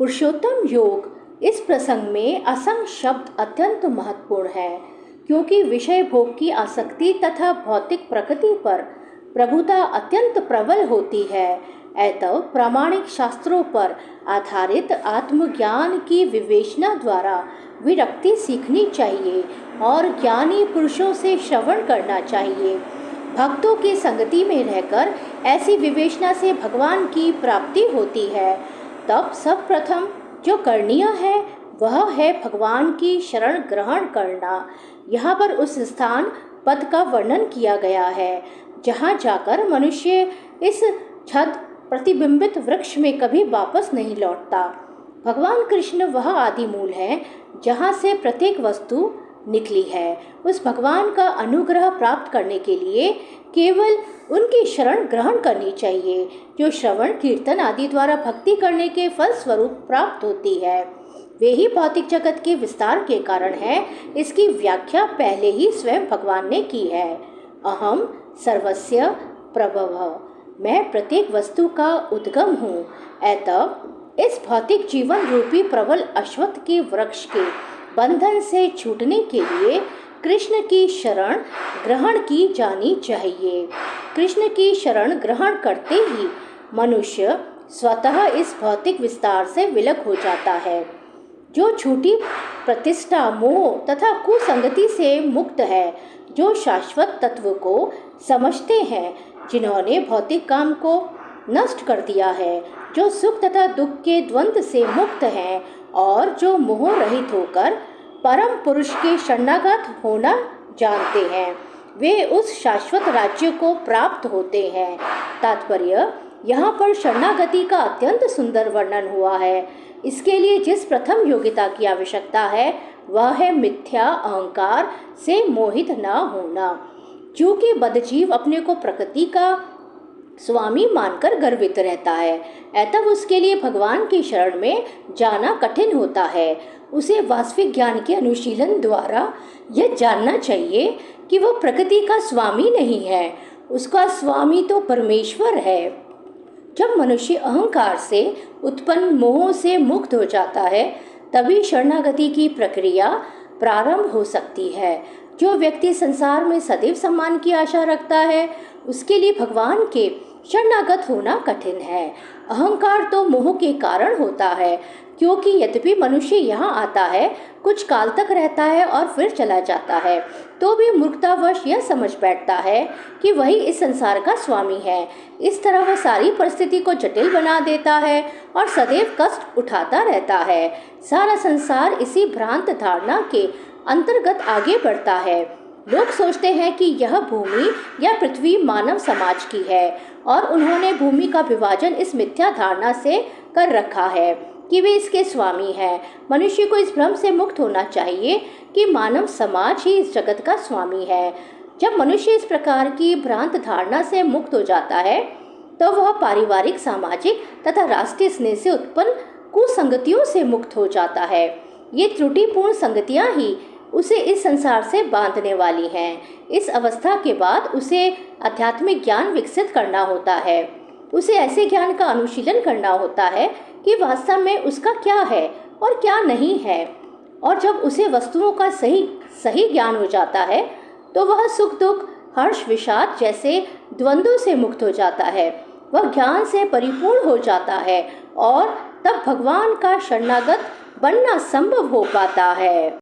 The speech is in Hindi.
पुरुषोत्तम योग इस प्रसंग में असंग शब्द अत्यंत महत्वपूर्ण है, क्योंकि विषय भोग की आसक्ति तथा भौतिक प्रकृति पर प्रभुता अत्यंत प्रबल होती है। अतः प्रामाणिक शास्त्रों पर आधारित आत्मज्ञान की विवेचना द्वारा विरक्ति सीखनी चाहिए और ज्ञानी पुरुषों से श्रवण करना चाहिए। भक्तों की संगति में रहकर ऐसी विवेचना से भगवान की प्राप्ति होती है। तब सब प्रथम जो करणीय है वह है भगवान की शरण ग्रहण करना। यहाँ पर उस स्थान पद का वर्णन किया गया है जहाँ जाकर मनुष्य इस छद प्रतिबिंबित वृक्ष में कभी वापस नहीं लौटता। भगवान कृष्ण वह आदि मूल है जहाँ से प्रत्येक वस्तु निकली है। उस भगवान का अनुग्रह प्राप्त करने के लिए केवल उनकी शरण ग्रहण करनी चाहिए, जो श्रवण कीर्तन आदि द्वारा भक्ति करने के फल स्वरूप प्राप्त होती है। वे ही भौतिक जगत के विस्तार के कारण है। इसकी व्याख्या पहले ही स्वयं भगवान ने की है। अहम सर्वस्य प्रभवः, मैं प्रत्येक वस्तु का उद्गम हूँ। अतः इस भौतिक जीवन रूपी प्रबल अश्वत्थ के वृक्ष के बंधन से छूटने के लिए कृष्ण की शरण ग्रहण की जानी चाहिए। कृष्ण की शरण ग्रहण करते ही मनुष्य स्वतः इस भौतिक विस्तार से विलग हो जाता है। जो झूठी प्रतिष्ठा, मोह तथा कुसंगति से मुक्त है, जो शाश्वत तत्व को समझते हैं, जिन्होंने भौतिक काम को नष्ट कर दिया है, जो सुख तथा दुख के द्वंद्व से मुक्त हैं और जो मोह रहित होकर परम पुरुष के शरणागत होना जानते हैं, वे उस शाश्वत राज्य को प्राप्त होते हैं। तात्पर्य, यहाँ पर शरणागति का अत्यंत सुंदर वर्णन हुआ है। इसके लिए जिस प्रथम योग्यता की आवश्यकता है वह है मिथ्या अहंकार से मोहित न होना। चूँकि बद्धजीव अपने को प्रकृति का स्वामी मानकर गर्वित रहता है, अतः उसके लिए भगवान की शरण में जाना कठिन होता है। उसे वास्तविक ज्ञान के अनुशीलन द्वारा यह जानना चाहिए कि वह प्रकृति का स्वामी नहीं है, उसका स्वामी तो परमेश्वर है। जब मनुष्य अहंकार से उत्पन्न मोह से मुक्त हो जाता है, तभी शरणागति की प्रक्रिया प्रारंभ हो सकती है। जो व्यक्ति संसार में सदैव सम्मान की आशा रखता है, उसके लिए भगवान के शरणागत होना कठिन है। अहंकार तो मोह के कारण होता है, क्योंकि यद्यपि मनुष्य यहाँ आता है, कुछ काल तक रहता है और फिर चला जाता है, तो भी मूर्खतावश यह समझ बैठता है कि वही इस संसार का स्वामी है। इस तरह वह सारी परिस्थिति को जटिल बना देता है और सदैव कष्ट उठाता रहता है। सारा संसार इसी भ्रांत धारणा के अंतर्गत आगे बढ़ता है। लोग सोचते हैं कि यह भूमि या पृथ्वी मानव समाज की है और उन्होंने भूमि का विभाजन इस मिथ्या धारणा से कर रखा है कि वे इसके स्वामी हैं। मनुष्य को इस भ्रम से मुक्त होना चाहिए कि मानव समाज ही इस जगत का स्वामी है। जब मनुष्य इस प्रकार की भ्रांत धारणा से मुक्त हो जाता है, तो वह पारिवारिक, सामाजिक तथा राष्ट्रीय स्नेह से उत्पन्न कुसंगतियों से मुक्त हो जाता है। ये त्रुटिपूर्ण संगतियाँ ही उसे इस संसार से बांधने वाली हैं। इस अवस्था के बाद उसे आध्यात्मिक ज्ञान विकसित करना होता है। उसे ऐसे ज्ञान का अनुशीलन करना होता है कि वास्तव में उसका क्या है और क्या नहीं है। और जब उसे वस्तुओं का सही ज्ञान हो जाता है, तो वह सुख दुख, हर्ष विषाद जैसे द्वंद्वों से मुक्त हो जाता है। वह ज्ञान से परिपूर्ण हो जाता है और तब भगवान का शरणागत बनना संभव हो पाता है।